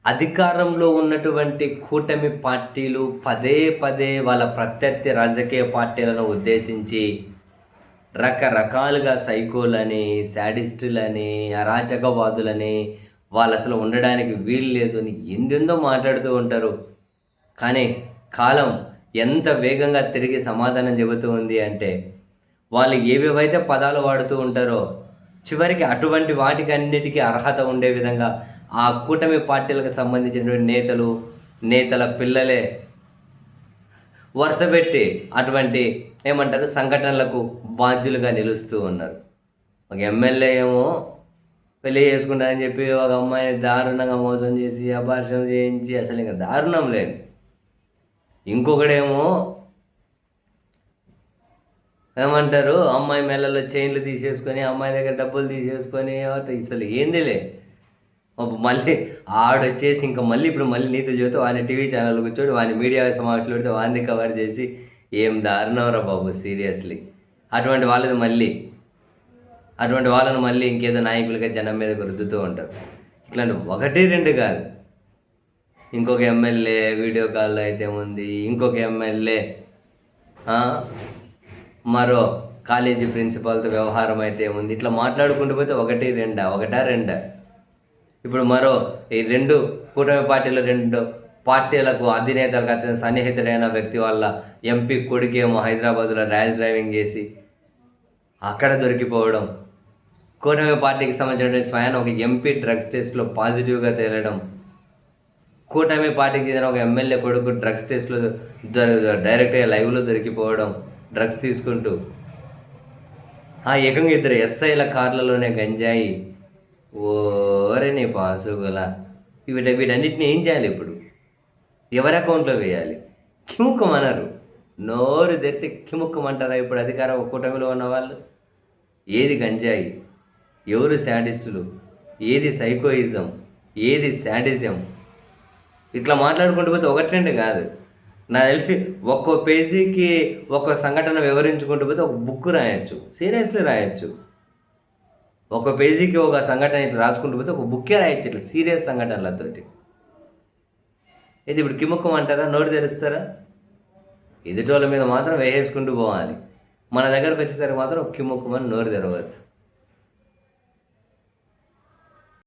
అధికారంలో ఉన్నటువంటి కూటమి పార్టీలు పదే పదే వాళ్ళ ప్రత్యర్థి రాజకీయ పార్టీలను ఉద్దేశించి రకరకాలుగా సైకోలని, శాడిస్టులని, అరాచకవాదులని, వాళ్ళు అసలు ఉండడానికి వీలు లేదు అని ఎందెందో మాట్లాడుతూ ఉంటారు. కానీ కాలం ఎంత వేగంగా తిరిగి సమాధానం చెబుతూ ఉంది అంటే, వాళ్ళు ఏవేవైతే పదాలు వాడుతూ ఉంటారో, చివరికి అటువంటి వాటికన్నిటికీ అర్హత ఉండే విధంగా ఆ కూటమి పార్టీలకు సంబంధించినటువంటి నేతల పిల్లలే వరుసపెట్టి అటువంటి ఏమంటారు సంఘటనలకు బాధ్యులుగా నిలుస్తూ ఉన్నారు. ఒక ఎమ్మెల్యే ఏమో పెళ్లి చేసుకుంటానని చెప్పి ఒక అమ్మాయిని దారుణంగా మోసం చేసి అబార్షన్ చేయించి అసలు ఇంకా దారుణం లేదు. ఇంకొకడేమో ఏమంటారు అమ్మాయి మెల్లలో చైన్లు తీసేసుకొని అమ్మాయి దగ్గర డబ్బులు తీసేసుకొని అసలు ఏందిలే. మళ్ళీ ఆడొచ్చేసి ఇంకా మళ్ళీ ఇప్పుడు మళ్ళీ నీతులు చెబుతూ వాని టీవీ ఛానల్ కూర్చోటి వాని మీడియా సమావేశాలు పెడితే వాడిని కవర్ చేసి ఏం దారుణం రా బాబు సీరియస్లీ. అటువంటి వాళ్ళను మళ్ళీ ఇంకేదో నాయకులుగా జనం మీద రుద్దుతూ ఉంటారు. ఇట్లాంటి ఒకటి రెండు కాదు. ఇంకొక ఎమ్మెల్యే వీడియో కాల్లో అయితే ఉంది, ఇంకొక ఎమ్మెల్యే మరో కాలేజీ ప్రిన్సిపాల్తో వ్యవహారం అయితే ఉంది. ఇట్లా మాట్లాడుకుంటూ పోతే ఒకటా రెండా. ఇప్పుడు మరో ఈ రెండు కూటమి పార్టీలకు అధినేతలకు అత్యంత సన్నిహితుడైన వ్యక్తి వల్ల ఎంపీ కొడుకేమో హైదరాబాద్లో ర్యాష్ డ్రైవింగ్ చేసి అక్కడ దొరికిపోవడం, కూటమి పార్టీకి సంబంధించిన స్వయాన ఒక ఎంపీ డ్రగ్స్ టెస్ట్లో పాజిటివ్గా తేలడం, కూటమి పార్టీకి చెందిన ఒక ఎమ్మెల్యే కొడుకు డ్రగ్స్ టెస్ట్లో డైరెక్ట్గా లైవ్లో దొరికిపోవడం డ్రగ్స్ తీసుకుంటూ, ఏకంగా ఇద్దరు ఎస్ఐల కార్లలోనే గంజాయి. ఓరే నీ పాసుగుల వీటన్నిటిని ఏం చేయాలి? ఇప్పుడు ఎవరి అకౌంట్లో వేయాలి? కిముక్కమనరు, నోరు తెరిచి కిముక్కమంటారా ఇప్పుడు అధికారం కూటమిలో ఉన్న వాళ్ళు? ఏది గంజాయి, ఎవరు శాడిస్టులు, ఏది సైకోయిజం, ఏది శాడిజం? ఇట్లా మాట్లాడుకుంటూ పోతే ఒకటి రెండు కాదు. నాకు తెలిసి ఒక్కో పేజీకి ఒక్కో సంఘటన వివరించుకుంటూ పోతే ఒక బుక్ రాయొచ్చు, సీరియస్లీ రాయొచ్చు. ఒక పేజీకి ఒక సంఘటన ఇట్లా రాసుకుంటూ పోతే ఒక బుక్కే రాయొచ్చు ఇట్లా సీరియస్ సంఘటనలతోటి. ఇది ఇప్పుడు కిముక్కం అంటారా? నోరు తెరుస్తారా? ఎదుటోళ్ళ మీద మాత్రం వేసేసుకుంటూ పోవాలి. మన దగ్గరకు వచ్చేసరికి మాత్రం కిముక్కమని నోరు తెరవద్దు.